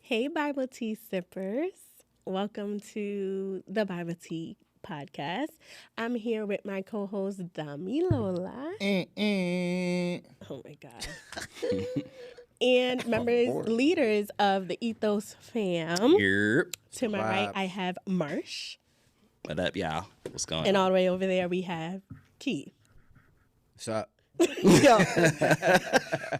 Hey, Bible tea sippers. Welcome to the Bible Tea podcast. I'm here with my co-host, Dami Lola. Oh, my God. And members, leaders of the Ethos Fam. Yep. To my right, I have Marsh. What up, y'all? What's going And on? all the way over there, we have Keith. What's up? Yo,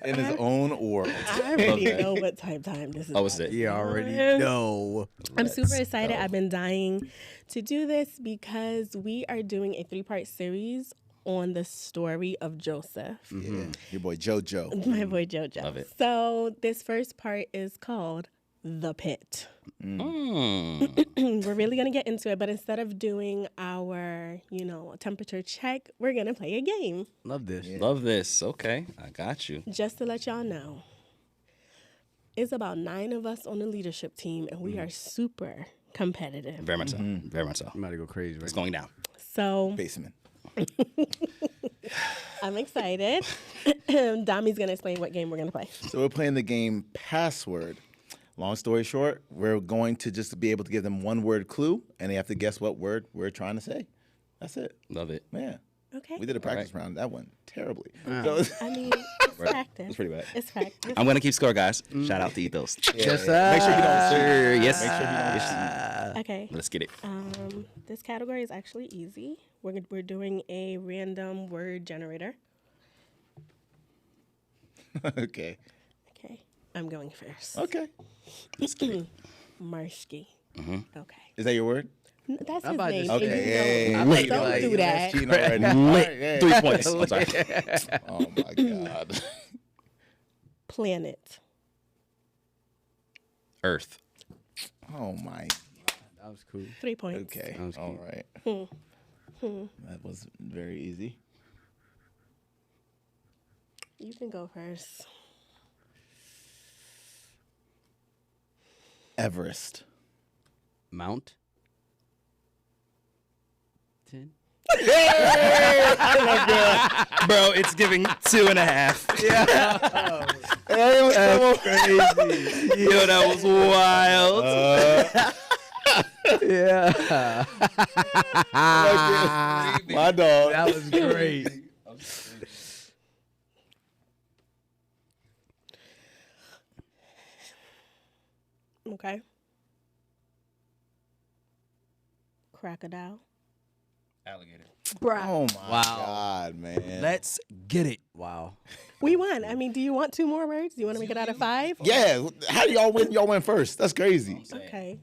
In his own world. I already know what time this is. Oh, what's it? You already know. I'm super excited. I've been dying to do this because we are doing a 3-part series on the story of Joseph. Yeah. Your boy JoJo. My boy JoJo. Love it. So this first part is called The Pit. We're really going to get into it, but instead of doing our, temperature check, we're going to play a game. Love this. Yeah. Love this. Okay, I got you. Just to let y'all know, it's about 9 of us on the leadership team, and we are super competitive. Very much so. Very much so. I'm about to go crazy right It's now. going down. So Basement. I'm excited. Dami's going to explain what game we're going to play. So we're playing the game Password. Long story short, we're going to just be able to give them one word clue, and they have to guess what word we're trying to say. That's it. Love it. Yeah. Okay. We did a practice round. That went terribly. I mean, it's practice. That's pretty bad. It's practice. I'm gonna keep score, guys. Shout out to Ethos. Yes, Make sure you don't Sir, yes. Make sure you don't Okay. Let's get it. This category is actually easy. We're doing a random word generator. Okay. Okay. I'm going first. Okay. Let's get it. Marsky. Okay. Is that your word? That's I'm his about to name. say- and Okay, you yeah, know, yeah, yeah. don't do that. Cheating already. Lit. Alright, 3 yeah. points. I'm sorry. Oh my God. Planet. Earth. Oh my. That was cool. 3 points. Okay. That was All cute. right. That was very easy. You can go first. Everest. Mount. 10. Bro, it's giving 2.5. That's crazy. Yo, that was wild. Yeah. My dog. That was great. Okay. Crocodile. Alligator. Bruh. Oh my Wow. God, man. Let's get it. Wow. We won. I mean, do you want 2 more words? Do you want to make it out of 5? Yeah. How do y'all win? Y'all win first. That's crazy. Okay.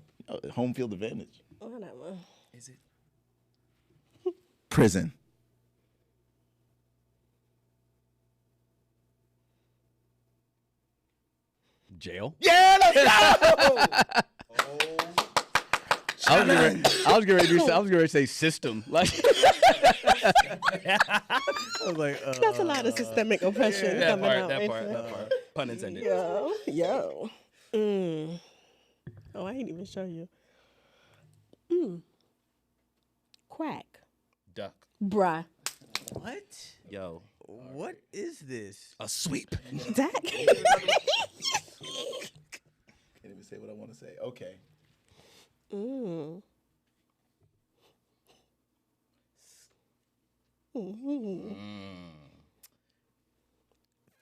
Home field advantage. Whatever. Is it? Prison. Jail. Yeah, let's go. I was getting ready to say system. Like I was like, That's a lot of systemic oppression That coming part, out. that right part, there. that part. Pun intended. Yo. Oh, I ain't even show you. Quack. Duck. Bruh. what? Yo. What is this? A sweep. Dak. Can't even say what I want to say. Okay.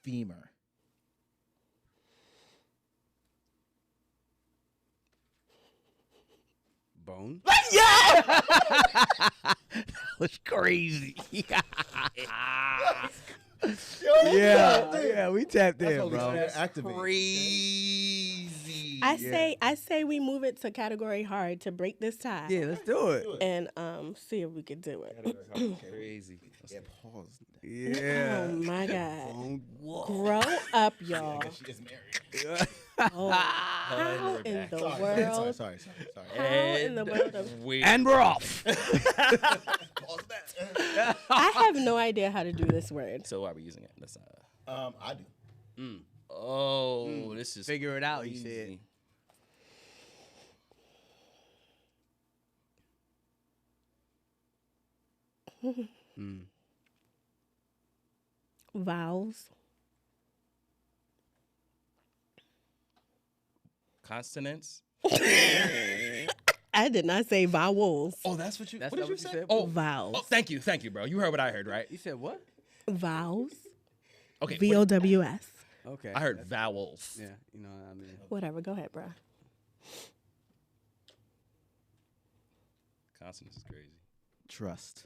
Femur. Bone? That was crazy. Yeah, we tapped in, bro. Activate. Crazy. I say we move it to category hard to break this tie. Yeah, let's do it. And see if we can do it. Crazy. Yeah, pause. Yeah. Oh my God. Whoa. Grow up, y'all. She is married. Oh, how in the world? Sorry. How in the world of And we're off. I have no idea how to do this word. So why are we using it? That's I do. Oh, this is Figure it out, he crazy. Vowels. Consonants. I did not say vowels. Oh, that's what you. That's what not did you what you say? said? Oh, Vowels. oh, thank you, bro. You heard what I heard, right? You said what? Vowels. Okay. VOWS. Okay. I heard vowels. Yeah, you know what I mean. Whatever. Go ahead, bro. Consonants is crazy. Trust.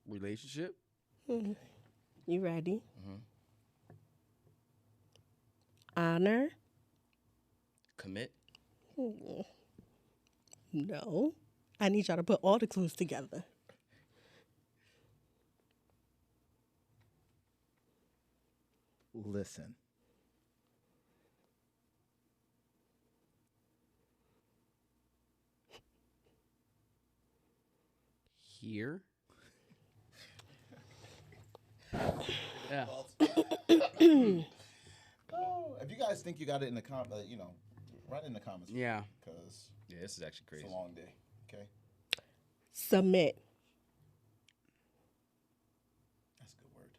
Relationship. You ready? Honor. Commit. No. I need y'all to put all the clues together. Listen. Here. Yeah. Oh, if you guys think you got it in the write in the comments. Yeah. Because Yeah, this is actually crazy. it's a long day. Okay, Submit. that's a good word.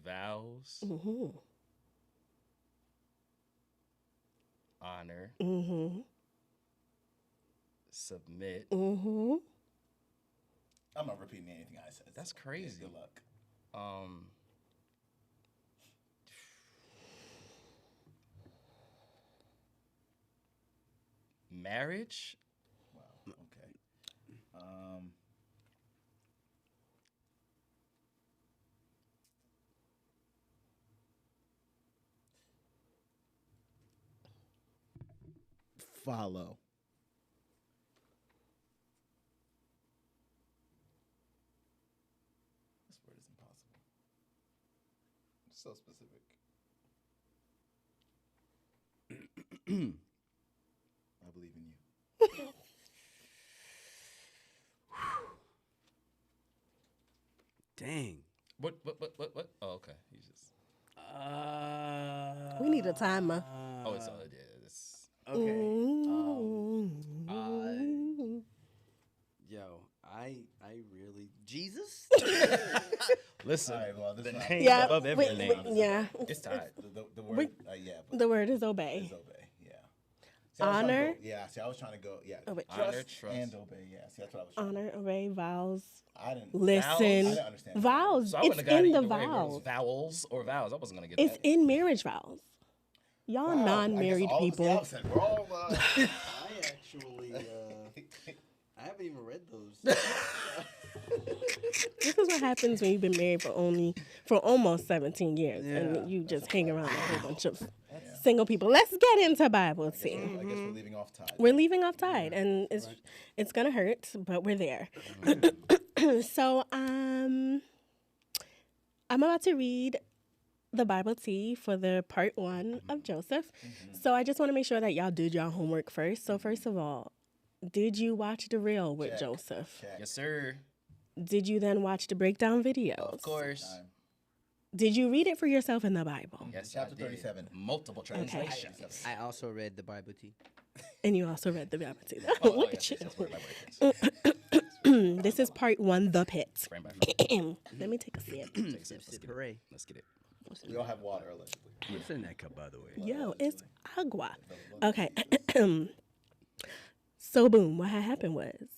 Vows. Honor. Submit. Mm-hmm. I'm not repeating anything I said. That's so, crazy. Yeah, good luck. Marriage. Wow. Okay. Follow. This word is impossible. It's so specific. I believe in you. Dang. What? Oh, okay. He's just. We need a timer. Oh, it's all it is. Okay. Mm-hmm. Yo, I really Jesus. Listen. All right, well, this is not, Yeah. above wait, everything. yeah. It's tied. the word, yeah, but The word is obey. it's obey, yeah. See, I was trying to Honor. go- yeah, see, I was trying to go, yeah. Obey. Honor, trust. and obey, yeah. See, that's what I was trying Honor, obey, vows. I didn't. Listen. I didn't understand. Vows. So I It's wouldn't have got in it the either way, whether it was vows. vowels or vows. I wasn't gonna get It's that. in marriage vows. Y'all Wow, I guess non-married all of us people. the opposite. We're all, I actually I haven't even read those. This is what happens when you've been married for almost 17 years, Yeah. and you just hang around a whole bunch of single people. Let's get into Bible I guess tea. we're leaving off tide. We're leaving off tide, and it's gonna hurt, but we're there. So I'm about to read the Bible tea for the part 1 of Joseph. So I just want to make sure that y'all did y'all homework first. So first of all, did you watch the reel with Check. Joseph? Check. Yes, sir. Did you then watch the breakdown videos? Of course. Time. Did you read it for yourself in the Bible? Yes, Chapter I did. 37. Multiple translations. I also read the Bible tea. And you also read the Bible too. Oh, Look yes, at yes, you. yes, yes. This is part 1, the pit. Frame by frame. Let me take a sip. Take a sip. Let's Sip, get it. hooray. Let's get it. We all have water, allegedly. What's in that cup, by the way? Yo, it's agua. Okay. So boom, what had happened was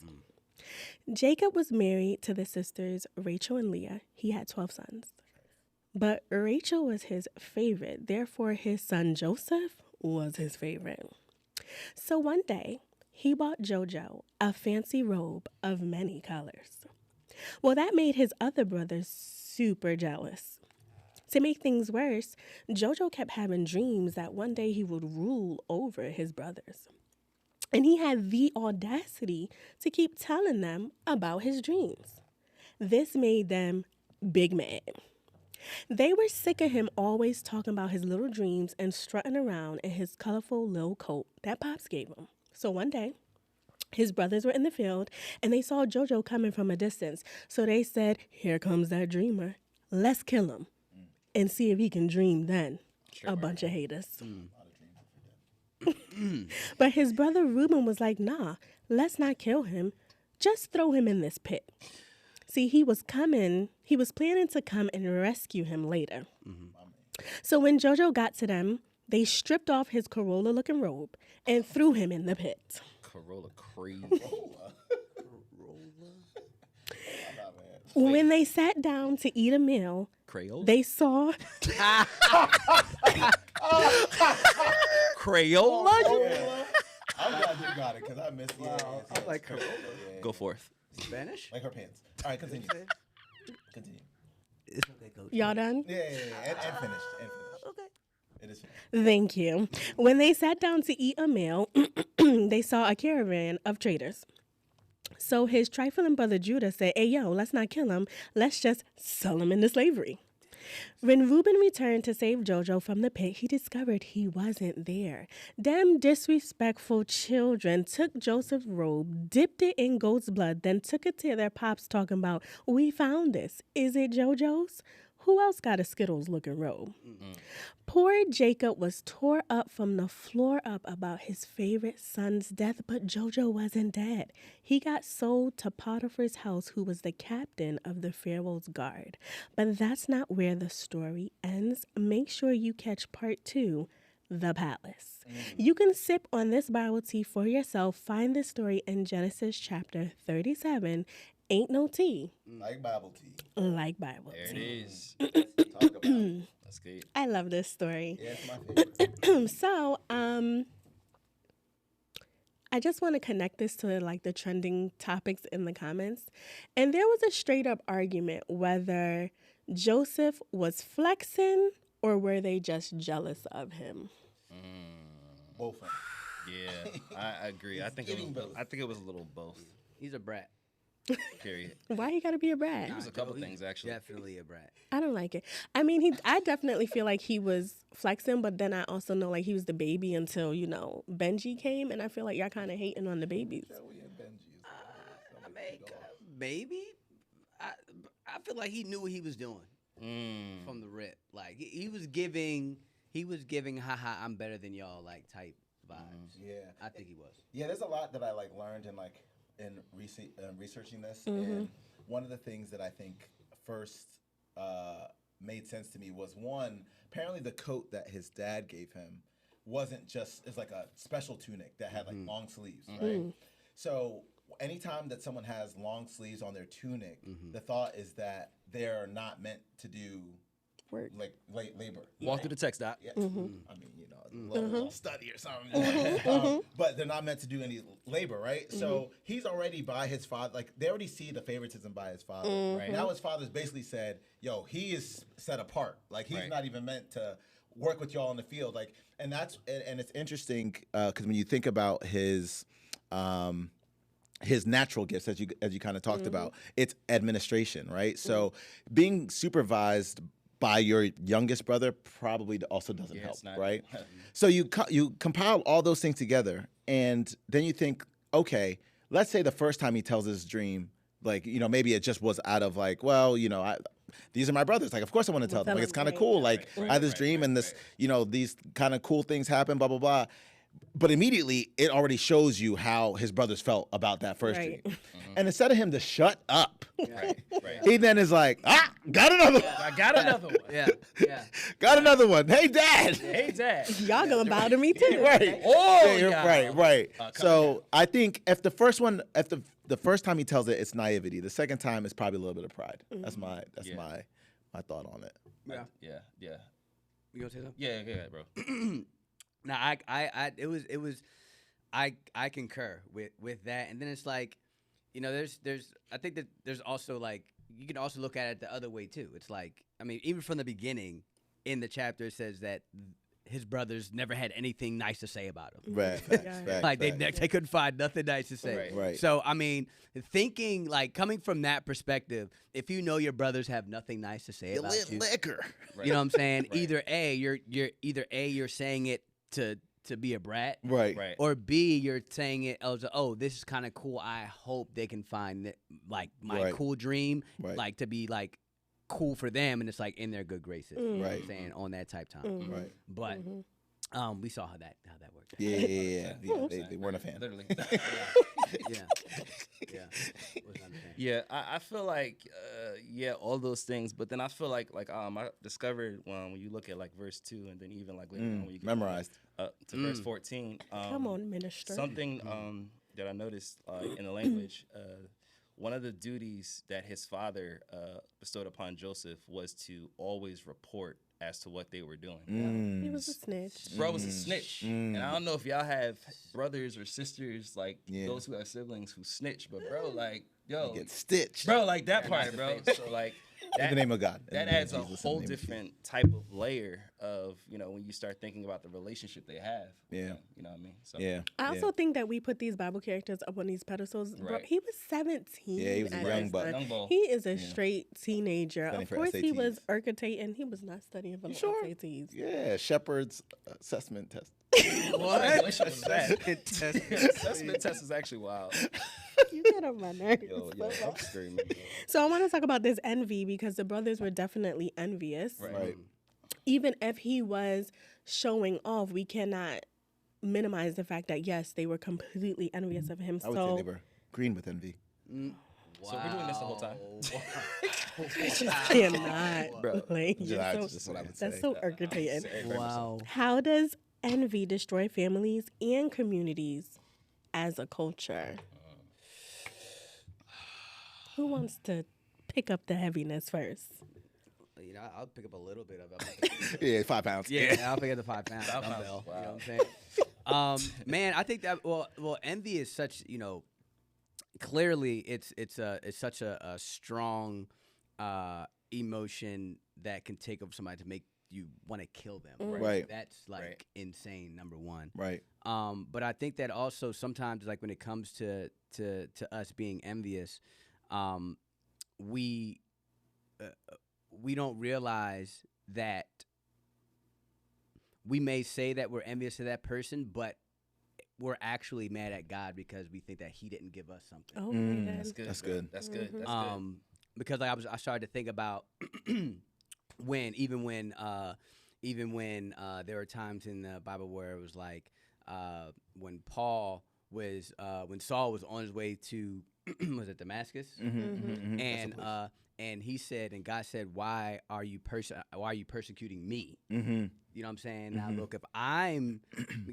Jacob was married to the sisters Rachel and Leah. He had 12 sons. But Rachel was his favorite. Therefore, his son Joseph was his favorite. So one day, he bought Jojo a fancy robe of many colors. Well, that made his other brothers super jealous. To make things worse, Jojo kept having dreams that one day he would rule over his brothers. And he had the audacity to keep telling them about his dreams. This made them big mad. They were sick of him always talking about his little dreams and strutting around in his colorful little coat that Pops gave him. So one day, his brothers were in the field and they saw Jojo coming from a distance. So they said, "Here comes that dreamer. Let's kill him and see if he can dream then." A bunch of haters. But his brother Reuben was like, nah, let's not kill him. Just throw him in this pit. See, he was planning to come and rescue him later. So when JoJo got to them, they stripped off his Corolla-looking robe and threw him in the pit. Corolla crazy. When they sat down to eat a meal, Crayola? they saw Crayola? I'm glad you got it because I missed it. I like Corolla. Go forth. Spanish? Like her pants. All right, continue. Continue. It's okay, coach. y'all done? Yeah. And finished. Okay. It is finished. Thank you. When they sat down to eat a meal, they saw a caravan of traders. So his trifling brother Judah said, hey, yo, let's not kill him. Let's just sell him into slavery. When Reuben returned to save JoJo from the pit, he discovered he wasn't there. Them disrespectful children took Joseph's robe, dipped it in goat's blood, then took it to their pops talking about, we found this. Is it JoJo's? Who else got a Skittles-looking robe? Poor Jacob was tore up from the floor up about his favorite son's death, but JoJo wasn't dead. He got sold to Potiphar's house, who was the captain of the Pharaoh's guard. But that's not where the story ends. Make sure you catch part 2, The Palace. You can sip on this Bible tea for yourself. Find this story in Genesis chapter 37. Ain't no tea Like Bible tea. like Bible There it tea. is. Talk about it. That's good. I love this story. Yeah, it's my favorite. So, I just want to connect this to like the trending topics in the comments. And there was a straight up argument whether Joseph was flexing or were they just jealous of him? Both of them. Yeah, I agree. I think getting both. it was a little both. He's a brat. Period. Why he gotta be a brat? He was a couple things actually. Definitely a brat. I don't like it. I mean, I definitely feel like he was flexing, but then I also know like he was the baby until, Benji came, and I feel like y'all kind of hating on the babies. Maybe. I feel like he knew what he was doing from the rip. Like he was giving, haha, I'm better than y'all, like type vibes. Yeah. I think he was. Yeah, there's a lot that I learned in researching this, and one of the things that I think first made sense to me was one. Apparently, the coat that his dad gave him wasn't just it's like a special tunic that had like long sleeves, right? So anytime that someone has long sleeves on their tunic, the thought is that they're not meant to do Work. like labor. Walk through the text dot. Yeah. I mean, a little study or something. But they're not meant to do any labor, right? So he's already by his father. Like, they already see the favoritism by his father. Right. Now his father's basically said, yo, he is set apart. Like, he's not even meant to work with y'all in the field. Like, and it's interesting because when you think about his natural gifts, as you kind of talked about, it's administration, right? So being supervised by your youngest brother probably also doesn't help, right? So you compile all those things together, and then you think, okay, let's say the first time he tells his dream, like, maybe it just was out of like, well, these are my brothers. Like, of course I want to tell them. Like, it's kind of cool. Like, I had this dream, and this, these kind of cool things happen, blah, blah, blah. But immediately, it already shows you how his brothers felt about that first dream. And instead of him to shut up, he then is like, got another one. I got another one. Yeah. Got another one. Hey, Dad. Hey, Dad. Y'all gonna bow to me too. Right. Oh, yeah. Right. So I think if the first time he tells it, it's naivety. The second time, it's probably a little bit of pride. That's my thought on it. Yeah. Yeah. You gonna say something? Yeah, bro. No, I concur with that, and then it's like, I think that there's also like you can also look at it the other way too. It's like, I mean, even from the beginning in the chapter, it says that his brothers never had anything nice to say about him. Right. Facts, Like they couldn't find nothing nice to say. Right. So I mean, thinking like coming from that perspective, if you know your brothers have nothing nice to say about you, liquor. you know what I'm saying? Either you're saying it to be a brat, Right. or B, you're saying it as, this is kind of cool. I hope they can find like my cool dream, like to be like cool for them, and it's like in their good graces. You know what I'm saying, on that type time. Right. But We saw how that worked. Yeah. They weren't a fan. Literally. Yeah. Wasn't a fan. Yeah, I feel like all those things, but then I feel like I discovered when you look at like verse 2 and then even like later on when you get Memorized. to verse 14. Come on, minister. Something that I noticed in the language, one of the duties that his father bestowed upon Joseph was to always report as to what they were doing. He was a snitch. Bro was a snitch. And I don't know if y'all have brothers or sisters, like those who have siblings who snitch, but bro, like, yo. Get stitched. Bro, like that part, bro. So like In the name of God. that adds a whole different type of layer of, when you start thinking about the relationship they have. Yeah. You know what I mean? So Yeah. I also think that we put these Bible characters up on these pedestals. Bro, Right. he was 17. Yeah, he was a at young this buck. time. Young bull. He is a straight teenager. Studying Of for course, he was SATs. ergotating. He was not studying for the Sure. SATs. Yeah, Shepherd's assessment test. What relation was that? Test. Assessment test is actually wild. You get on my nerves. Yo, I'm screaming. So I want to talk about this envy because the brothers were definitely envious. Right. Even if he was showing off, we cannot minimize the fact that yes, they were completely envious of him. I would say they were green with envy. So we're doing this the whole time. they're not. Bro. Like, you're That's so- just what I would say. that's so irritating. Wow. How does envy destroy families and communities as a culture? Who wants to pick up the heaviness first? I'll pick up a little bit of it. Yeah, 5 pounds. Yeah, I'll pick up the 5 pound 5 pounds, dumbbell. You know wow. what I'm saying? Man, I think that well, envy is such clearly it's such a strong emotion that can take over somebody to make you want to kill them. Right. That's like Right. insane. Number one. Right. But I think that also sometimes, like when it comes to us being envious, we don't realize that we may say that we're envious of that person, but we're actually mad at God because we think that He didn't give us something. Oh, man. That's good. That's bro. good. That's good. That's good. Because like I started to think about when there were times in the Bible where it was like when Saul was on his way to was it Damascus? And he said, and God said, why are you persecuting me? You know what I'm saying? Now look, if I'm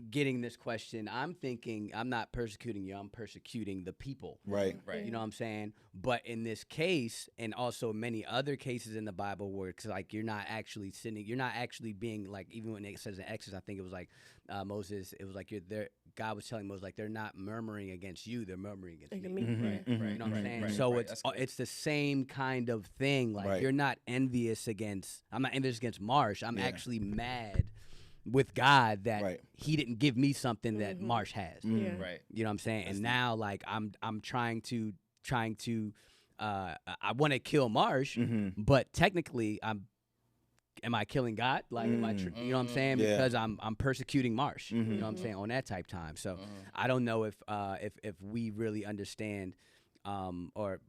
getting this question, I'm thinking I'm not persecuting you, I'm persecuting the people. Right. Right. You know what I'm saying? But in this case, and also many other cases in the Bible where it's like you're not actually sinning, you're not actually being like, even when it says in Exodus, I think it was like Moses, it was like you're there. God was telling Moses like they're not murmuring against you, they're murmuring against me. Right. You know what I'm saying? Right. So Right. it's the same kind of thing. Like Right. you're not envious against. I'm not envious against Marsh. I'm actually mad with God that Right. He didn't give me something that Marsh has. Yeah. Right. You know what I'm saying? And now like I'm trying to I want to kill Marsh, but technically am I killing God? Like am I you know what I'm saying? Yeah. Because I'm persecuting Marsh. You know what I'm saying? On that type time. So I don't know if we really understand or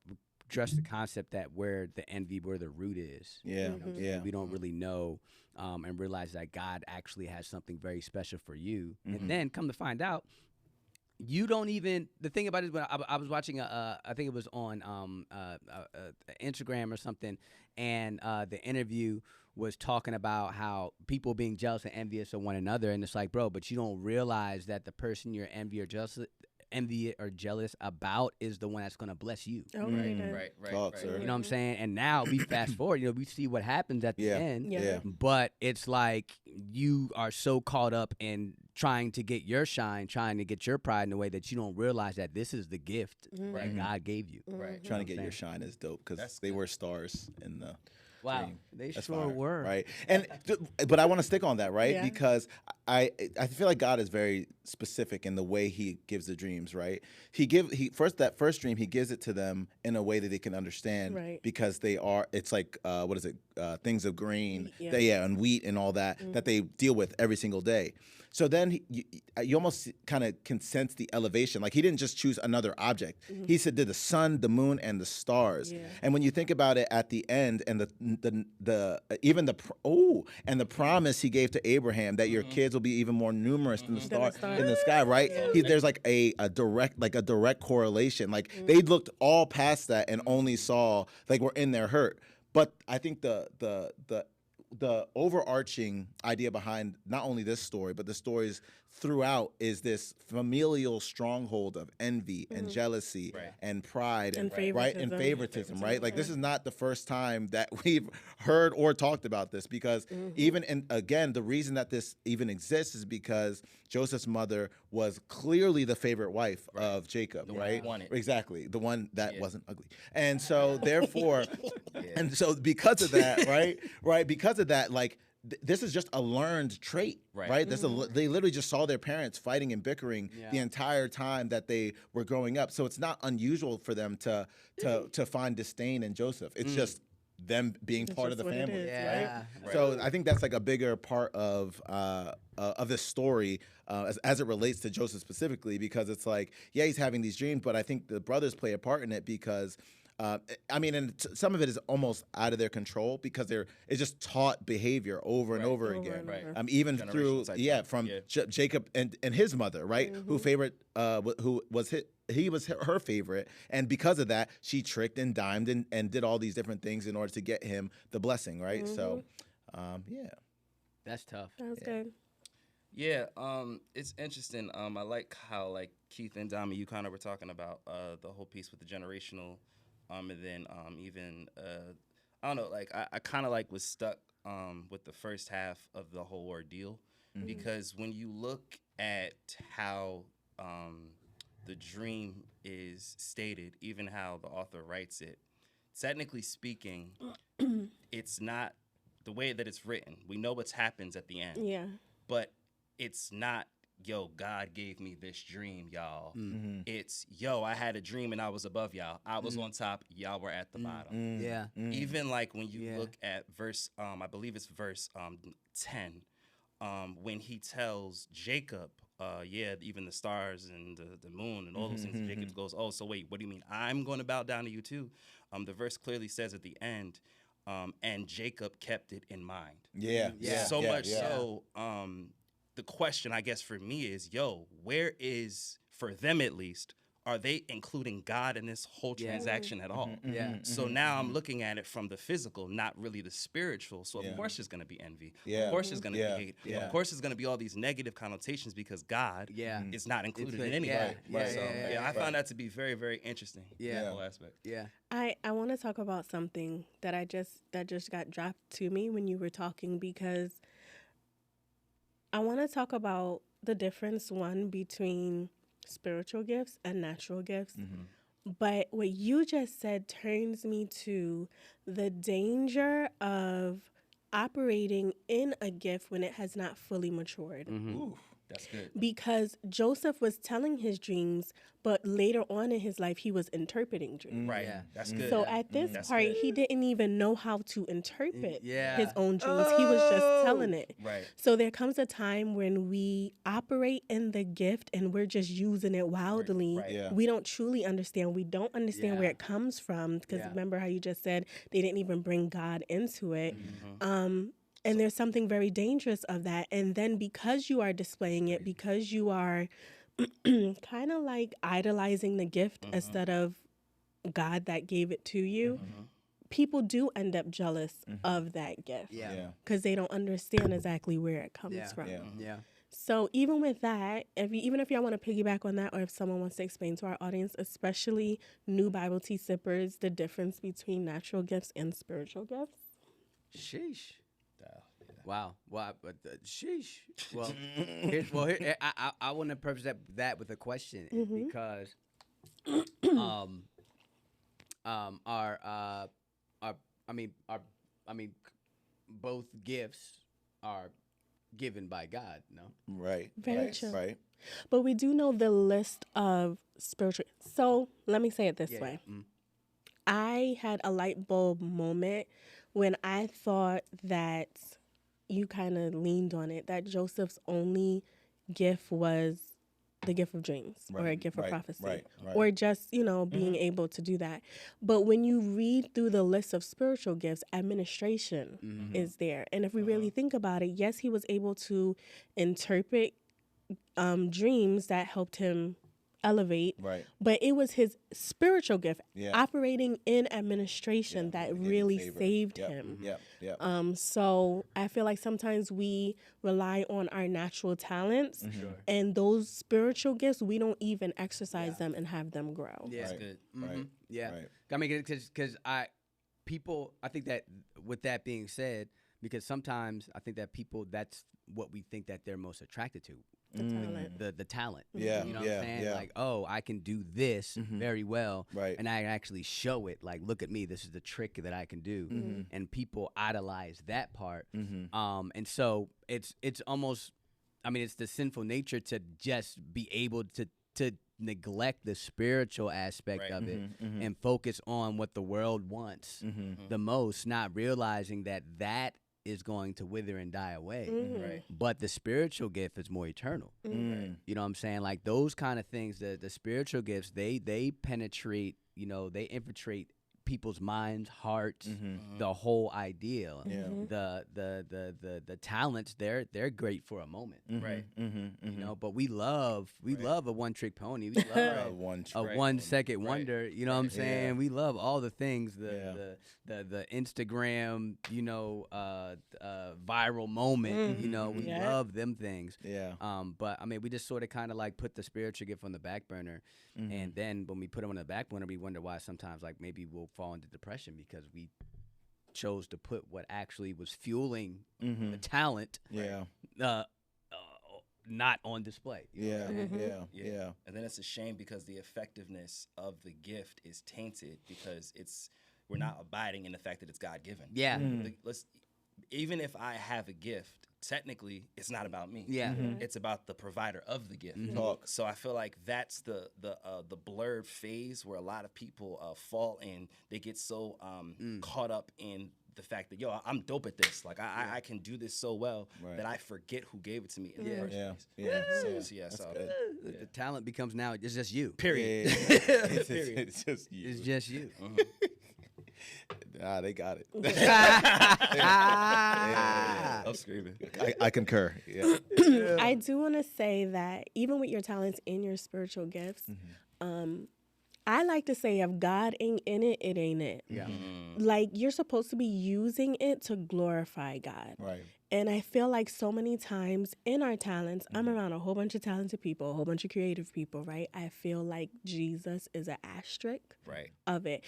address the concept that where the root is. Yeah. You know what I'm saying? Yeah. We don't really know and realize that God actually has something very special for you. And then come to find out, you don't even. The thing about it is when I was watching, I think it was on Instagram or something, and the interview was talking about how people being jealous and envious of one another, and it's like, bro, but you don't realize that the person you're envy or jealous about is the one that's going to bless you. Okay, then. Right. Talk, sir. You know what I'm saying? And now we fast forward, we see what happens at the end. Yeah. But it's like you are so caught up in trying to get your shine, trying to get your pride in a way that you don't realize that this is the gift that God gave you. Right. Trying to You know get what your I'm shine is dope because That's they good. were stars in the. Wow, dream. they That's sure fire, were. right. And but I want to stick on that, right? Yeah. Because I feel like God is very specific in the way he gives the dreams, right? That first dream, he gives it to them in a way that they can understand, Right. because it's like what is it? Things of grain, Yeah. and wheat and all that that they deal with every single day. So then you almost kind of can sense the elevation. Like he didn't just choose another object. He said did the sun, the moon, and the stars. Yeah. And when you think about it at the end, and the promise he gave to Abraham that your kids will be even more numerous than the stars in the sky, right? Yeah. There's like a direct correlation. Like they looked all past that and only saw like we're in their hurt. But I think the overarching idea behind not only this story, but the stories throughout is this familial stronghold of envy and jealousy and pride And favoritism, right? Like this is not the first time that we've heard or talked about this, because again, the reason that this even exists is because Joseph's mother was clearly the favorite wife of Jacob, right? Exactly. The one that wasn't ugly. And so therefore, and so because of that, right? Because of that, like, this is just a learned trait, right? They literally just saw their parents fighting and bickering the entire time that they were growing up. So it's not unusual for them to find disdain in Joseph. It's just them being part of the family, right? So I think that's like a bigger part of this story as it relates to Joseph specifically, because it's like, he's having these dreams, but I think the brothers play a part in it because. And some of it is almost out of their control because it's just taught behavier over and over again. Even through Jacob and his mother, right? Who was her favorite, and because of that, she tricked and dimed and did all these different things in order to get him the blessing, right? So, that's tough. That's good. Yeah, it's interesting. I like how like Keith and Dami, you kind of were talking about the whole piece with the generational. And then even I don't know, like I kind of like was stuck with the first half of the whole ordeal, because when you look at how the dream is stated, even how the author writes it, technically speaking, it's not the way that it's written. We know what happens at the end, but it's not. Yo, God gave me this dream, y'all. It's, I had a dream and I was above y'all. I was on top, y'all were at the bottom. Even like when you look at verse, I believe it's verse 10, when he tells Jacob, even the stars and the moon and all those things, Jacob goes, oh, so wait, what do you mean? I'm going to bow down to you too? The verse clearly says at the end, and Jacob kept it in mind. So much so, the question, I guess, for me is, where is, for them at least, are they including God in this whole transaction at all? So now I'm looking at it from the physical, not really the spiritual. So of course there's going to be envy. Of course there's going to be hate. Of course there's going to be all these negative connotations because God is not included in any of it. I found that to be very, very interesting. The whole aspect. I want to talk about something that just got dropped to me when you were talking, because I want to talk about the difference, one, between spiritual gifts and natural gifts. But what you just said turns me to the danger of operating in a gift when it has not fully matured. Ooh, that's good. Because Joseph was telling his dreams, but later on in his life, he was interpreting dreams. Right. That's good. So at this part, he didn't even know how to interpret his own dreams. Oh. He was just telling it. Right. So there comes a time when we operate in the gift and we're just using it wildly. We don't truly understand. We don't understand where it comes from. Because remember how you just said they didn't even bring God into it. And there's something very dangerous of that. And then because you are displaying it, because you are kind of like idolizing the gift instead of God that gave it to you, people do end up jealous of that gift because they don't understand exactly where it comes from. So even with that, even if y'all want to piggyback on that, or if someone wants to explain to our audience, especially new Bible tea sippers, the difference between natural gifts and spiritual gifts. Sheesh. Wow. Well, sheesh. Well, I want to preface that with a question because both gifts are given by God. No. Right. Very true. Right. But we do know the list of spiritual. So let me say it this way. I had a light bulb moment when I thought that you kind of leaned on it, that Joseph's only gift was the gift of dreams or a gift of prophecy or just, being able to do that. But when you read through the list of spiritual gifts, administration is there. And if we really think about it, yes, he was able to interpret dreams that helped him elevate, but it was his spiritual gift operating in administration that really saved him. So I feel like sometimes we rely on our natural talents and those spiritual gifts, we don't even exercise them and have them grow. Yeah, that's good. I mean, because I think that with that being said, because sometimes I think that people, that's what we think that they're most attracted to. The talent. Yeah. You know what I'm saying? Like, oh, I can do this very well. And I actually show it. Like, look at me. This is the trick that I can do. And people idolize that part. And so it's almost, I mean, it's the sinful nature to just be able to neglect the spiritual aspect of it and focus on what the world wants the most, not realizing that is going to wither and die away. But the spiritual gift is more eternal. You know what I'm saying? Like those kind of things, the spiritual gifts, they penetrate, they infiltrate people's minds, hearts, the whole idea. The talents, they're great for a moment. But we love a one-trick pony. We love a 1 second wonder. You know what I'm saying? We love all the things, the Instagram, viral moment. We love them things. But I mean, we just sort of kind of like put the spiritual gift on the back burner, and then when we put them on the back burner, we wonder why sometimes like maybe we'll fall into depression because we chose to put what actually was fueling the talent not on display. And then it's a shame because the effectiveness of the gift is tainted because we're not abiding in the fact that it's God-given. Even if I have a gift, technically it's not about me. It's about the provider of the gift. So I feel like that's the blurred phase where a lot of people fall in. They get so caught up in the fact that I'm dope at this. Like I can do this so well that I forget who gave it to me in the first place. So the talent becomes now it's just you. Period. It's just you. It's just you. They got it. I'm screaming. I concur. I do want to say that even with your talents and your spiritual gifts, I like to say if God ain't in it, it ain't it. Like you're supposed to be using it to glorify God. And I feel like so many times in our talents, I'm around a whole bunch of talented people, a whole bunch of creative people, right? I feel like Jesus is an asterisk of it.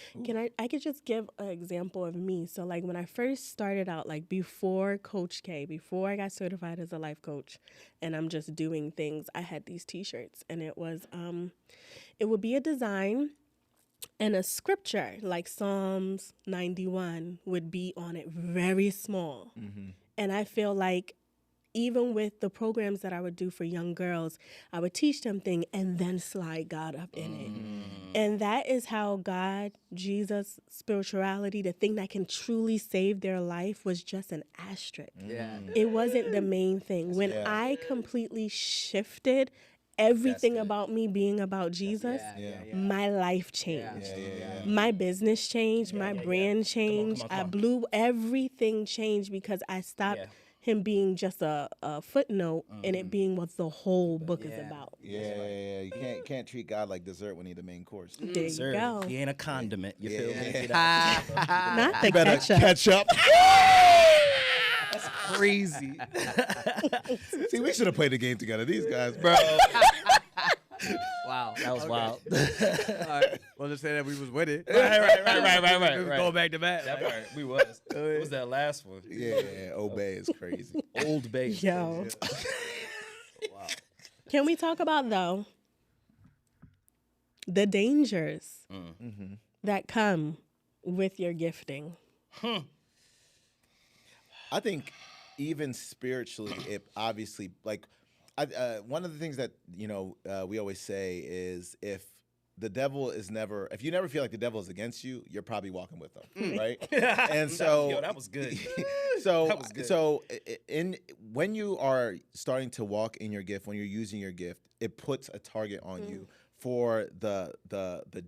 I could just give an example of me. So like when I first started out, like before Coach K, before I got certified as a life coach, and I'm just doing things, I had these T-shirts, and it was, it would be a design and a scripture, like Psalms 91 would be on it, very small. And I feel like even with the programs that I would do for young girls, I would teach them things and then slide God up in it. And that is how God, Jesus, spirituality, the thing that can truly save their life was just an asterisk. It wasn't the main thing. When I completely shifted everything about me being about Jesus, my life changed. My business changed, my brand changed. Everything changed because I stopped him being just a footnote and it being what the whole book is about. You can't treat God like dessert when he's the main course. There you go. He ain't a condiment. You feel me? Not the ketchup. That's crazy. See, we should have played the game together. These guys, bro. Wow, that was wild. All right. Well, just say that we was with it. Right. Go back to back. That part, we was. It was that last one. Old Bay is crazy. Old Bay. Yo. Wow. Can we talk about, though, the dangers that come with your gifting? I think even spiritually, it obviously, like, one of the things that we always say is if you never feel like the devil is against you, you're probably walking with him, right? And so that was good. So when you are starting to walk in your gift, when you're using your gift, it puts a target on you for the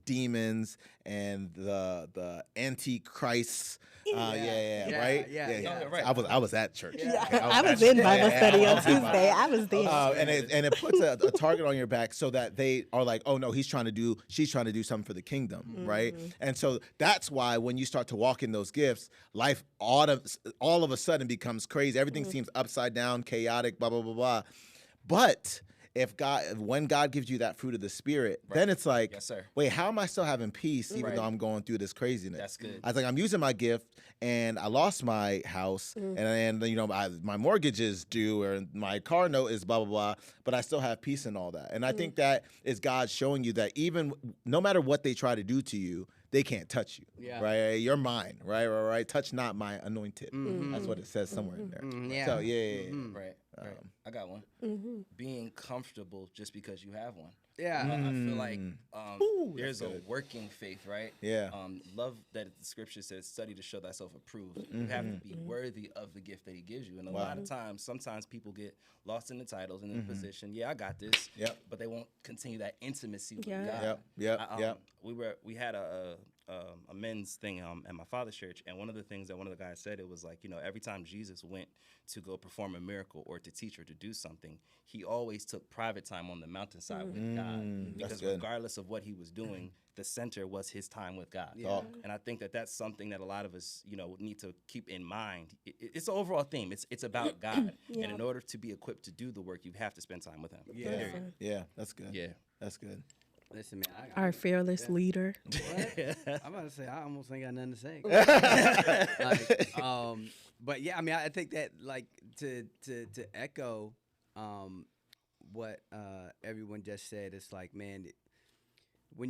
demons and the antichrists. Right. I was at church. I was in Bible study on Tuesday. I was there. And it puts a target on your back so that they are like, oh no, she's trying to do something for the kingdom, right? And so that's why when you start to walk in those gifts, life all of a sudden becomes crazy. Everything seems upside down, chaotic, blah blah blah blah. But when God gives you that fruit of the Spirit, then it's like, yes, sir. Wait, how am I still having peace even though I'm going through this craziness? That's good. I was like, I'm using my gift, and I lost my house, and my mortgage is due, or my car note is blah blah blah, but I still have peace and all that. And I think that is God showing you that even no matter what they try to do to you, they can't touch you, right? You're mine, right? Touch not my anointed. That's what it says somewhere in there. So Right. I got one. Being comfortable just because you have one. Yeah. I feel like there's a working faith, right? Yeah. Love that the scripture says, study to show thyself approved. You have to be worthy of the gift that he gives you. And a lot of times, sometimes people get lost in the titles and in the position. Yeah, I got this. Yep. But they won't continue that intimacy with Yeah. God. Yep. We had a men's thing at my father's church, and one of the things that one of the guys said, it was like, every time Jesus went to go perform a miracle or to teach or to do something, he always took private time on the mountainside with God, because regardless of what he was doing, the center was his time with God. And I think that that's something that a lot of us, need to keep in mind. It's an overall theme. It's about God, and in order to be equipped to do the work, you have to spend time with him. Yeah, that's good. Yeah, that's good. Listen, man. Our fearless leader. I'm about to say, I almost ain't got nothing to say. But yeah, I mean, I think that to echo what everyone just said, it's like, man, one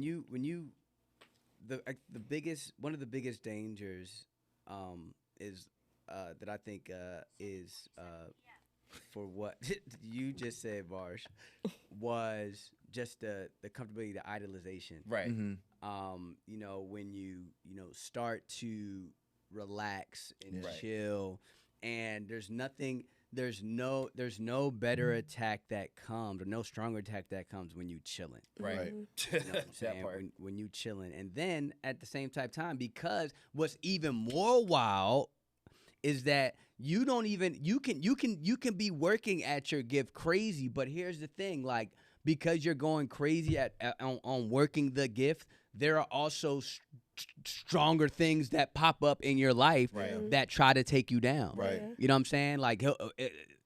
of the biggest dangers is that I think is for what you just said, Marsh, was just the comfortability, the idolization. Right. When you start to relax and chill, and there's no better attack that comes, or no stronger attack that comes when you chilling. Right. You know what I'm saying? When you chilling. And then at the same time, because what's even more wild is that you can be working at your gift crazy, but here's the thing, because you're going crazy on working the gift, there are also stronger things that pop up in your life that try to take you down. Right. You know what I'm saying? Like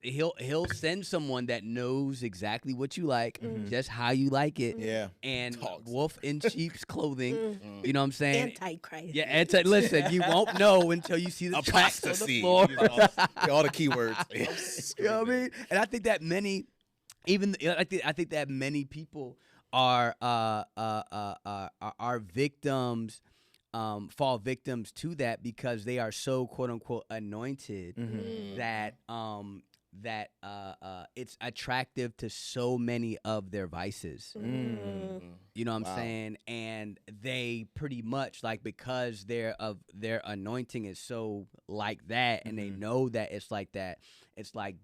he'll send someone that knows exactly what you like, just how you like it. Yeah. And wolf in sheep's clothing. You know what I'm saying? Antichrist. Yeah, listen, you won't know until you see the tracks on the floor. all the keywords. You know what I mean? And I think that I think that many people are victims, fall victims to that, because they are so quote unquote anointed that it's attractive to so many of their vices. You know what I'm saying? And they pretty much, because their anointing is so like that, and they know that it's like that, it's like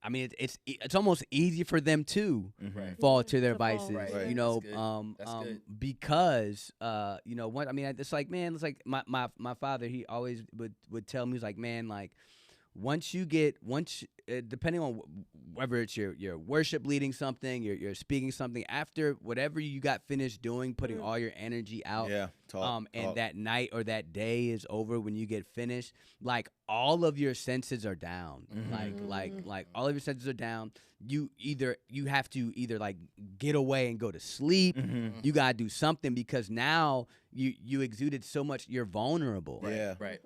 it's almost easy for them to fall to their vices, That's good. because it's like, man, it's like my father, he always would tell me, he's like, man, once depending on whether it's your worship leading something, you're speaking something, after whatever you got finished doing, putting all your energy out, and that night or that day is over, when you get finished, all of your senses are down. Like all of your senses are down. You have to either get away and go to sleep. You gotta do something, because now you exuded so much. You're vulnerable. Right.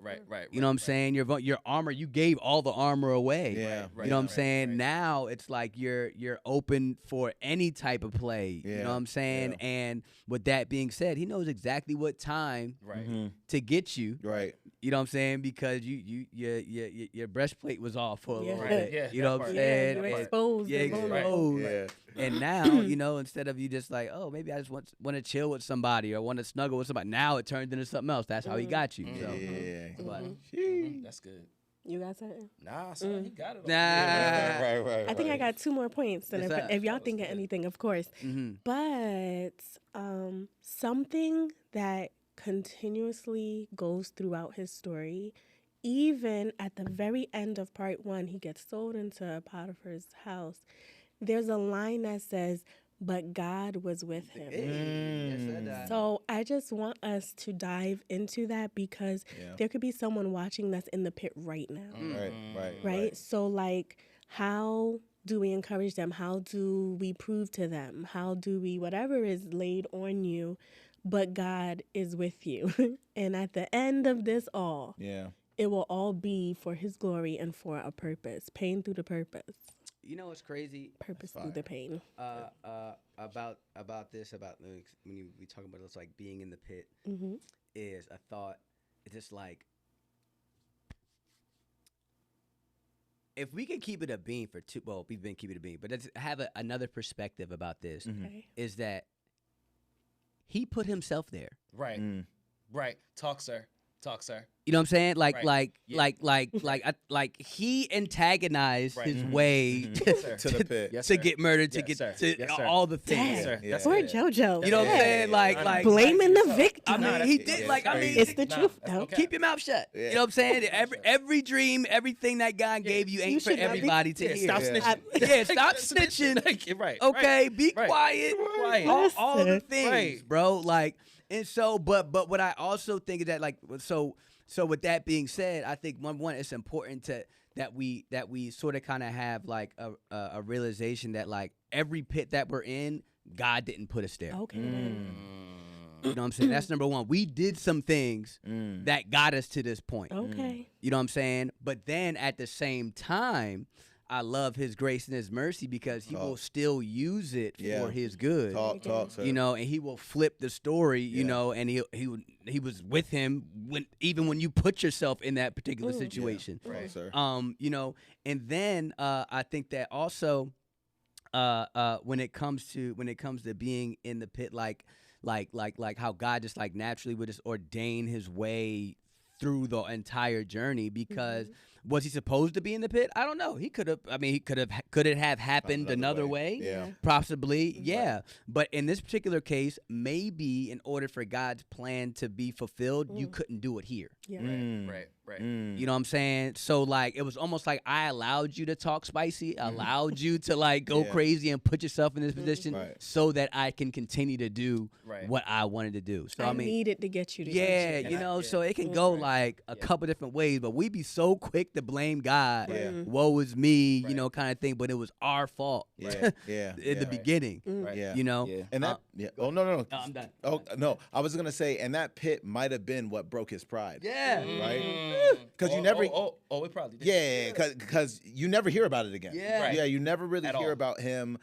You know what I'm saying? Your armor. You gave all the armor away. Yeah. You know what I'm saying? Now it's like you're open for any type of play. You know what I'm saying? And with that being said, he knows exactly what time to get you. Right. You know what I'm saying? Because your breastplate was off for a little Right. bit. Yeah, you know that what I'm part. saying? You're And- exposed. yeah, and Right. vulnerable. Yeah. And now, instead of you just like, oh, maybe I just want to chill with somebody or want to snuggle with somebody. Now it turned into something else. That's how he got you. So. Yeah. But That's good. You got something? Nah, son, he got it. all. Nah. Right. I think I got 2 more points. And What's up? if y'all think of anything, of course. But something that continuously goes throughout his story, even at the very end of part 1, he gets sold into Potiphar's house. There's a line that says, "But God was with him." So I just want us to dive into that because there could be someone watching that's in the pit right now. Right? So like, how do we encourage them? How do we prove to them? How do we, whatever is laid on you, but God is with you. And at the end of this all, it will all be for his glory and for a purpose. Pain through the purpose. You know what's crazy? Purpose through the pain. About this, when we talk about this, like being in the pit, is a thought. It's just like, if we can keep it a beam for we've been keeping it a beam, but let's have another perspective about this. Okay. Is that he put himself there. Right. Right. Talk, sir. You know what I'm saying? Right. Like he antagonized Right. his way To the pit. Yes, to sir. get murdered, to Yes, get sir. to Yes, sir. all the things. Dang. Yes, sir. Yeah. Yes, Poor sir. JoJo. You know what I'm saying? Like blaming the victim. I mean, Nah, he that's- did. yeah, Like, I that's mean, crazy. It's the Nah, truth, that's though. okay. keep your mouth shut. Yeah. You know what I'm saying? Every dream, everything that God gave you You ain't for should not be- everybody to hear. Stop Yeah. snitching. Stop snitching. Right. Okay, be Right. quiet. Quiet. All the Listen. things, Right. bro. Like, and so, but what I also think is that, like, so with that being said, I think one it's important that we sort of kind of have like a realization that like every pit that we're in, God didn't put us there. Okay. You know what I'm saying? That's number one. We did some things that got us to this point. Okay. You know what I'm saying? But then at the same time, I love his grace and his mercy because he will still use it for his good. Talk, sir. You know, and he will flip the story, you know, and he was with him even when you put yourself in that particular situation. Right, sir. You know, and then I think that also when it comes to being in the pit, like how God just like naturally would just ordain his way through the entire journey because was he supposed to be in the pit? I don't know. He could have. I mean, could it have happened another way? Yeah. Possibly. Yeah. But in this particular case, maybe in order for God's plan to be fulfilled, you couldn't do it here. Yeah. Right. You know what I'm saying? So like it was almost like I allowed you to talk spicy, allowed you to like go crazy and put yourself in this position so that I can continue to do what I wanted to do. So I mean, needed to get you to you know, so it can go like a couple different ways, but we be so quick to blame God. Woe is me, you know, kind of thing, but it was our fault. In the beginning. You know? And that oh no. I'm done. Oh no, I was gonna say, and that pit might have been what broke his pride. Right? Because you never. We probably did. Yeah, because you never hear about it again. Yeah. You never really At hear all. about him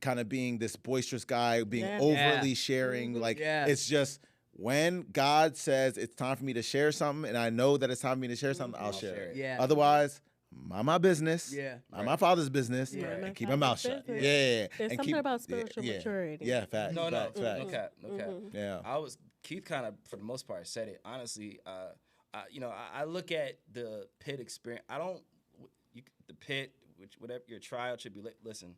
kind of being this boisterous guy, being overly sharing. Like it's just when God says it's time for me to share something, and I know that it's time for me to share something, I'll share it. Yeah. Otherwise, mind my business. Yeah. Mind my father's business. Mind my And keep my mouth father's shut. business. Yeah. There's and something about spiritual maturity. Yeah, facts. No facts. cap. Yeah. Keith kind of, for the most part, said it. Honestly, I look at the pit experience. The pit, whatever your trial should be. Listen,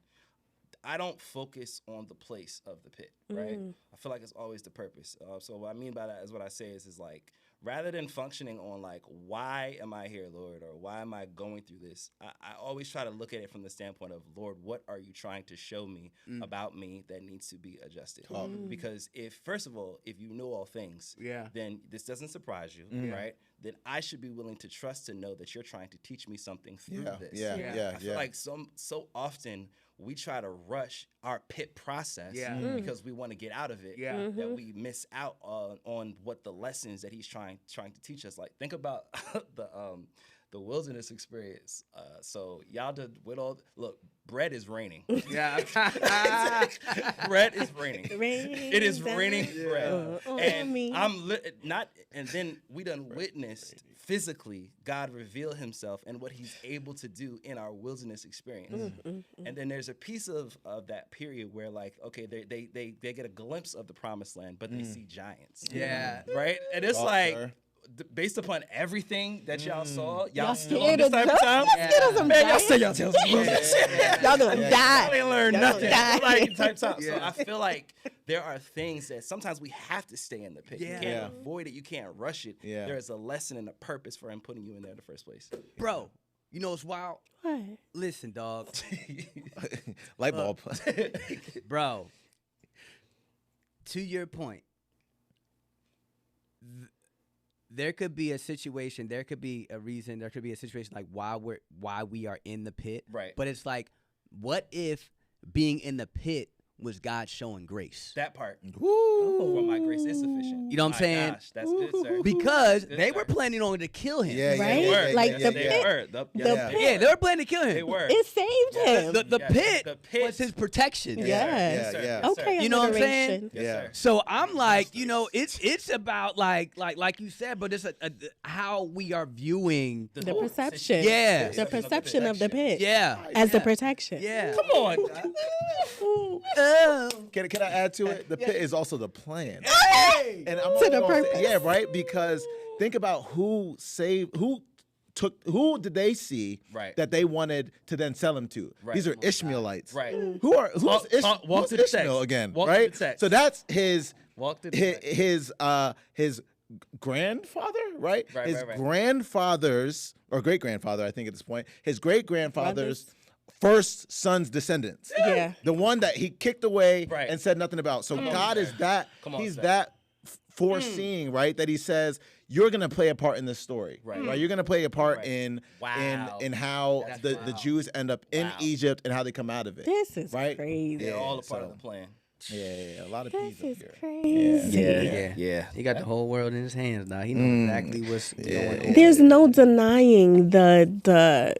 I don't focus on the place of the pit, right? I feel like it's always the purpose. So what I mean by that is what I say is like, rather than functioning on like, why am I here, Lord, or why am I going through this? I always try to look at it from the standpoint of, Lord, what are you trying to show me about me that needs to be adjusted? Because first of all, if you know all things, then this doesn't surprise you, right? Then I should be willing to trust to know that you're trying to teach me something through this. I feel like so often we try to rush our pit process because we want to get out of it, that we miss out on what the lessons that he's trying to teach us. Like, think about the wilderness experience. So y'all did with all look, bread is raining. Yeah. Bread is raining. It is down raining bread. And me. and then we done witnessed physically God reveal himself and what he's able to do in our wilderness experience. And then there's a piece of that period where like, okay, they get a glimpse of the promised land, but they see giants. Yeah. Right? And it's like, based upon everything that y'all saw, y'all still on scared this of type of time? Man, y'all say y'all tell us. Y'all gonna die. Y'all ain't learned Y'all nothing. die. Like type time. So I feel like there are things that sometimes we have to stay in the pit. You can't avoid it. You can't rush it. Yeah. There is a lesson and a purpose for him putting you in there in the first place. Bro, you know what's wild? What? Listen, dog. Light bulb. Bro, to your point, there could be a situation, there could be a reason, there could be a situation like why we are in the pit. Right. But it's like, what if being in the pit was God showing grace? That part. Woo. For my grace is sufficient. You know what I'm My saying? Gosh, that's good, sir. Because Good, they sir. were planning on to kill him. Yeah, Right? They were. Like Yes, the they pit. were. The pit. Yeah, they were planning to kill him. They were. It saved him. The Yes, pit the pit was his protection. Yes. Yes, sir. Yeah. Yes, sir. Okay, You know what I'm saying? alliteration. Yes, Yeah. sir. So I'm like, you know, it's about like you said, but it's how we are viewing. The whole perception. situation. Yeah. The perception of the pit. Yeah. As the protection. Yeah. Come on. Can I add to it? The pit is also the plan. Hey! And I'm To the gonna say- purpose. yeah, right? Because think about who did they see Right. that they wanted to then sell him to? Right. These are Ishmaelites. Right. Mm. Who's Walk who's through the Ishmael text. again? Walk through right? the text. So that's his Walk through the his grandfather, right? Right, His right, right. grandfather's or great grandfather, I think at this point, his great grandfather's first son's descendants. Yeah. The one that he kicked away Right. and said nothing about. So God is that, Come on, he's sir. that foreseeing, right? That he says, you're going to play a part in this story. Right. You're going to play a part Right. in Wow. in how That's the wild. Jews end up in Wow. Egypt and how they come out of it. This is Right? crazy. They're all a part so- of the plan. Yeah, a lot of This peas up is here. crazy. Yeah. He got the whole world in his hands now. He knows exactly what's going on. There's no denying the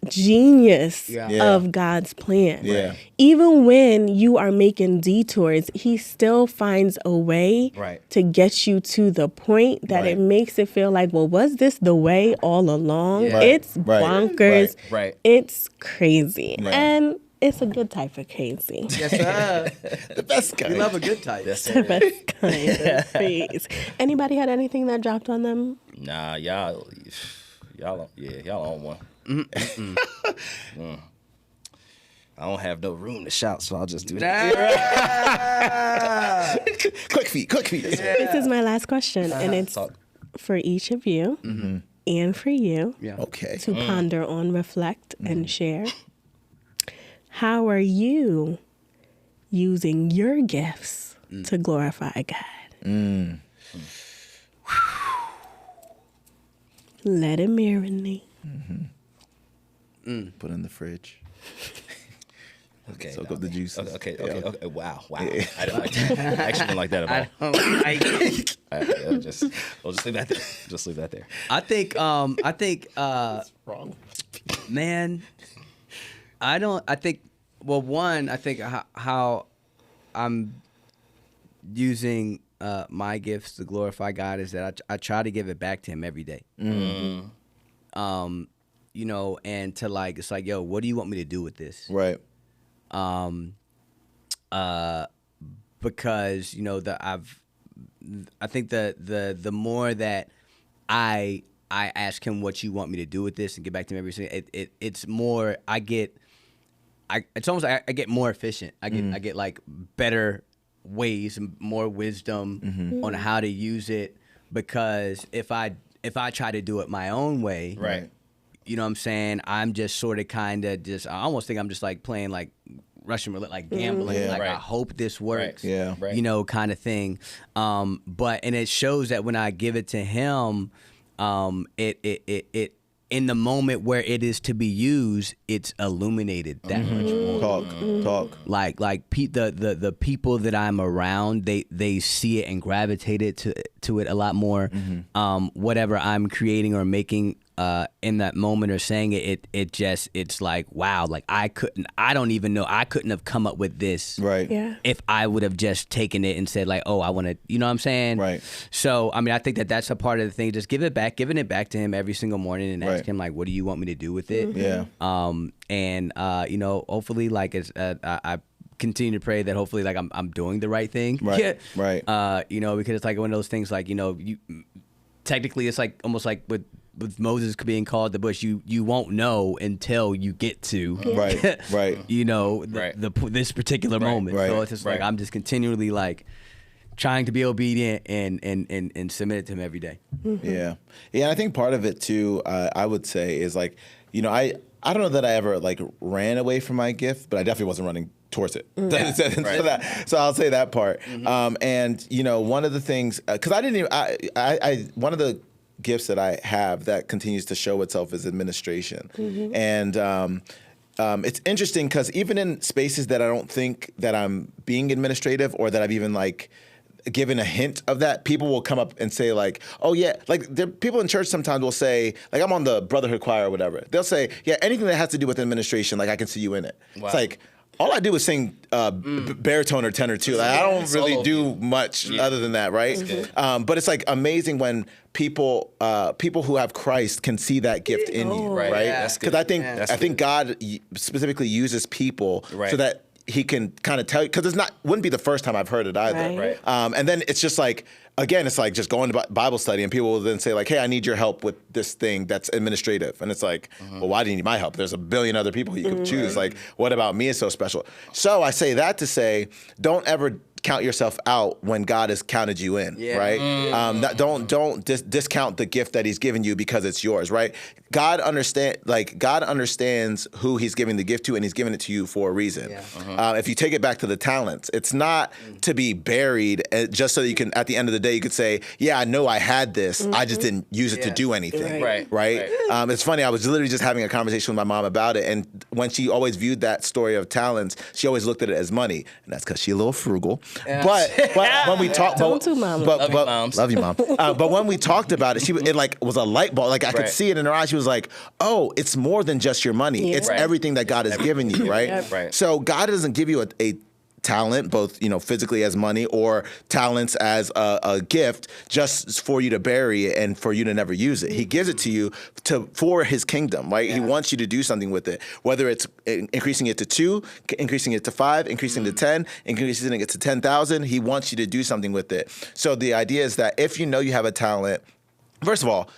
genius Yeah. of God's plan. Yeah. Even when you are making detours, he still finds a way Right. to get you to the point that it Right. makes it feel like, well, was this the way all along? Yeah. Right. It's Right. bonkers. Right. It's crazy. Right. And it's a good type of crazy. Yes, sir. The best guy. We love a good type. That's The it. best kind of crazy. Anybody had anything that dropped on them? Nah, y'all on one. I don't have no room to shout, so I'll just do that. Quick feet. This is my last question, and it's Talk. for each of you and for you Yeah. Okay. to ponder on, reflect, and share. How are you using your gifts to glorify God? Let it marinate. Put in the fridge. Okay. Soak up the juices. Okay. Yeah. Wow. I didn't like that. I actually didn't like that at all. We'll just leave that there. Just leave that there. I think Wrong. man, I think how I'm using my gifts to glorify God is that I try to give it back to him every day. You know, and to like, it's like, yo, what do you want me to do with this? Right. Because you know I think the more that I ask him what you want me to do with this and get back to him every single, it's more it's almost like I get more efficient. I get like better ways and more wisdom on how to use it, because if I try to do it my own way, Right. you know what I'm saying, I'm just sort of kind of just, I almost think I'm just like playing like Russian roulette, like gambling, Yeah. like I Right. hope this works, Yeah. Right. you know, kind of thing. And it shows that when I give it to him, it in the moment where it is to be used, it's illuminated that much more. Talk. Like the people that I'm around, they see it and gravitate it to it a lot more. Whatever I'm creating or making in that moment or saying it's like, wow, like I couldn't have come up with this if I would have just taken it and said like, oh, I want to, you know what I'm saying? Right. So, I mean, I think that's a part of the thing. Just giving it back to him every single morning and ask him like, what do you want me to do with it? Yeah. And you know, hopefully like it's, I continue to pray that hopefully like I'm doing the right thing. Right. Right. You know, because it's like one of those things like, you know, technically it's like almost like with Moses being called the bush, you won't know until you get to right you know this particular moment. So it's just like I'm just continually like trying to be obedient and submit it to him every day. Yeah. And I think part of it too, I would say is like, you know, I don't know that I ever like ran away from my gift, but I definitely wasn't running towards it. So I'll say that part. And you know, one of the things, because I didn't even, I one of the gifts that I have that continues to show itself is administration. And it's interesting because even in spaces that I don't think that I'm being administrative or that I've even like given a hint of that, people will come up and say like, oh yeah, like there, people in church sometimes will say, like I'm on the Brotherhood choir or whatever. They'll say, yeah, anything that has to do with administration, like I can see you in it. Wow. It's like, all I do is sing baritone or tenor too. Like, I don't really do much other than that, right? But it's like amazing when people who have Christ can see that gift in you, right? Because I think God specifically uses people so that He can kind of tell you, because wouldn't be the first time I've heard it either. And then it's just like, again, it's like just going to Bible study and people will then say like, hey, I need your help with this thing that's administrative. And it's like, well, why do you need my help? There's a billion other people you could choose. Like, what about me is so special? So I say that to say, don't ever count yourself out when God has counted you in, right? Don't discount the gift that He's given you because it's yours, right? God understands who He's giving the gift to, and He's giving it to you for a reason. If you take it back to the talents, it's not to be buried just so that you can, at the end of the day, you could say, yeah, I know I had this, I just didn't use it to do anything, right? It's funny, I was literally just having a conversation with my mom about it, and when she always viewed that story of talents, she always looked at it as money, and that's because she's a little frugal. But when we talked, love you, Mom. Love you, Mom. But when we talked about it, it like was a light bulb. Like I could see it in her eyes. She was like, "Oh, it's more than just your money. It's everything that God has given you, right?" So God doesn't give you a talent, both physically as money or talents as a gift, just for you to bury it and for you to never use it. He gives it to you for His kingdom, right? He wants you to do something with it, whether it's increasing it to 2, increasing it to 5, increasing it to 10, increasing it to 10,000. He wants you to do something with it. So the idea is that if you know you have a talent, first of all,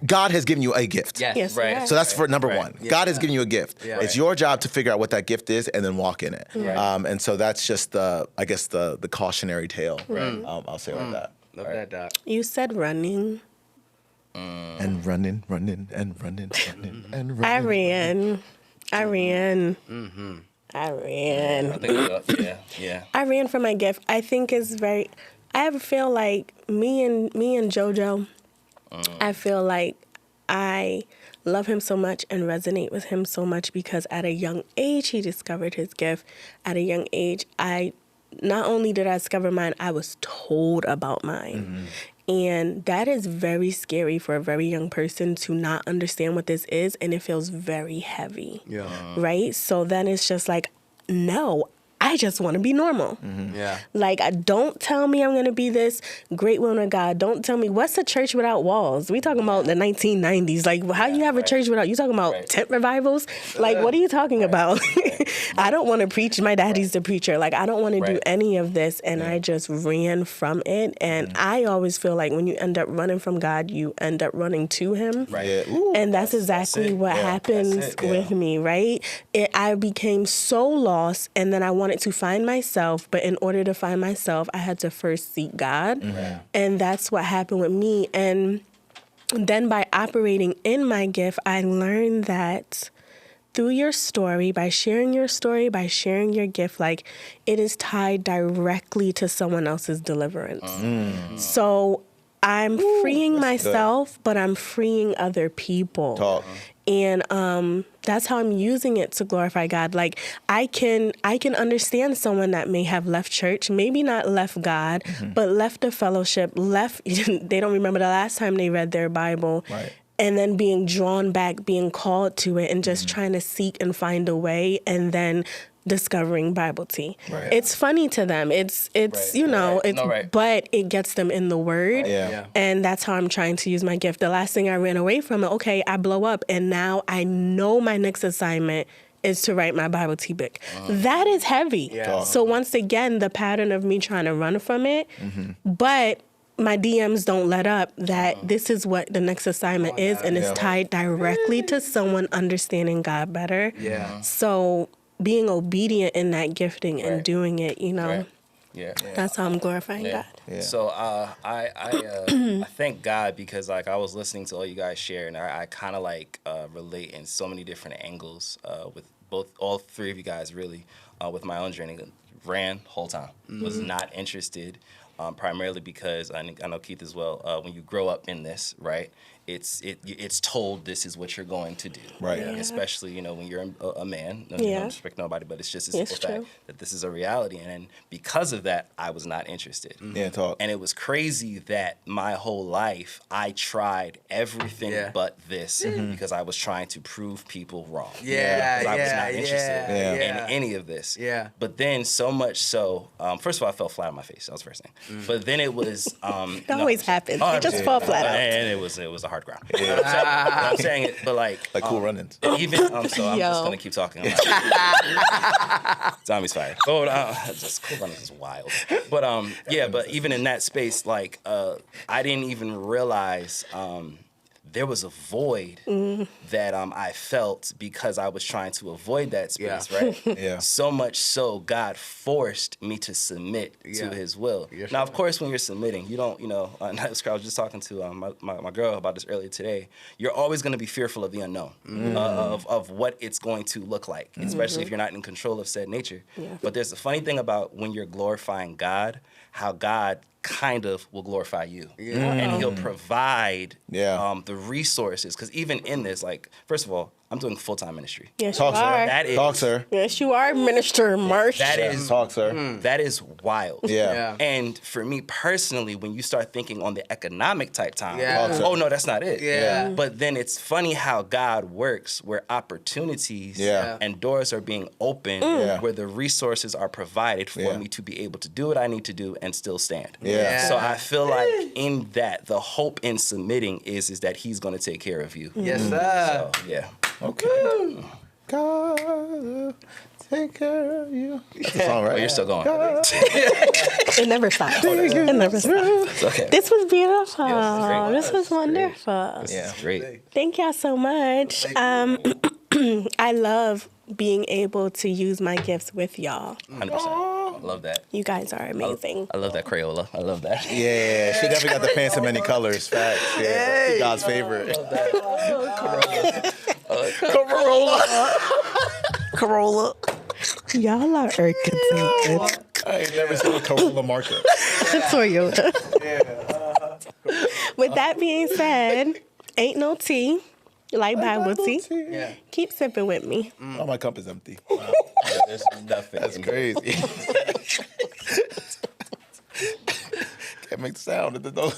God has given you a gift. Yes. So that's for number one. God has given you a gift. It's your job to figure out what that gift is and then walk in it. And so that's just the cautionary tale. I'll say like that. Love that, Doc. You said running. And running, and running. I ran. I ran for my gift. I think it's very. I feel like me and JoJo. I feel like I love him so much and resonate with him so much because at a young age he discovered his gift. At a young age, not only did I discover mine, I was told about mine. And that is very scary for a very young person to not understand what this is, and it feels very heavy. Right? So then it's just like, no, I just want to be normal. Like, don't tell me I'm going to be this great woman of God. Don't tell me, what's a church without walls? We talking about the 1990s. Like, how you have a church without, you talking about tent revivals? Like, what are you talking about? I don't want to preach. My daddy's the preacher. Like, I don't want to do any of this. And I just ran from it. And I always feel like when you end up running from God, you end up running to Him. And that's exactly what happens with me, right? I became so lost, and then I wanted to find myself, but in order to find myself, I had to first seek God. And that's what happened with me. And then by operating in my gift, I learned that through your story, by sharing your gift, like, it is tied directly to someone else's deliverance. So I'm freeing myself, but I'm freeing other people. And that's how I'm using it to glorify God. Like, I can understand someone that may have left church, maybe not left God, but left the fellowship, they don't remember the last time they read their Bible. and then being drawn back, being called to it, and just trying to seek and find a way, and then discovering Bible tea. Right. It's funny to them. It's you know, but it gets them in the Word. And that's how I'm trying to use my gift. The last thing I ran away from it, okay, I blow up, and now I know my next assignment is to write my Bible tea book. That is heavy. So once again, the pattern of me trying to run from it, but my DMs don't let up that this is what the next assignment is, and it's tied directly to someone understanding God better. So being obedient in that gifting and doing it, you know, that's how I'm glorifying God. So I thank God because like I was listening to all you guys share, and I kind of like relate in so many different angles with all three of you guys really with my own journey. Ran whole time, was not interested. Primarily because I know Keith as well. When you grow up in this, right, it's told this is what you're going to do, right? Especially when you're a man. No, you don't respect nobody, but it's just a simple fact that this is a reality. And because of that, I was not interested. And it was crazy that my whole life I tried everything but this because I was trying to prove people wrong. I was not interested in any of this. But then so much so, first of all, I fell flat on my face. That was the first thing. But then it was it always happens. You just fall flat out. And it was a hard ground. I'm saying it, but like Cool Runnings. Even so, I'm just gonna keep talking. Dami's fired. Oh, just Cool Runnings is wild. But but even in that space, like I didn't even realize there was a void that I felt because I was trying to avoid that space, right? So much so, God forced me to submit to His will. Now, of course, when you're submitting, you don't, I was just talking to my girl about this earlier today. You're always going to be fearful of the unknown, of what it's going to look like, especially if you're not in control of said nature. But there's a funny thing about when you're glorifying God, how God kind of will glorify you, and He'll provide the resources. Because even in this, like, first of all, I'm doing full-time ministry. Yes, you are. That is, Talk, sir. Yes, you are, Minister Marsh. That is talk, sir. That is wild. And for me personally, when you start thinking on the economic type time, oh no, that's not it. But then it's funny how God works, where opportunities and doors are being opened, where the resources are provided for me to be able to do what I need to do and still stand. So I feel like in that, the hope in submitting is that He's going to take care of you. Yes, sir. So, okay. God, take care of you. That's the song, right? Oh, you're still going. It never stops. It never stops. Okay. This was beautiful. This was wonderful. This is great. Thank y'all so much. I love being able to use my gifts with y'all. 100%. I love that. You guys are amazing. I love that Crayola. I love that. Yeah, she definitely got the pants in many colors. Facts. Yeah, God's favorite. Corolla. Y'all are irritated. I ain't never seen a Corolla marker. Toyota. With that being said, ain't no tea like Bible tea. Keep sipping with me. Oh, my cup is empty. Wow. There's nothing. That's crazy. Can't make the sound at the door.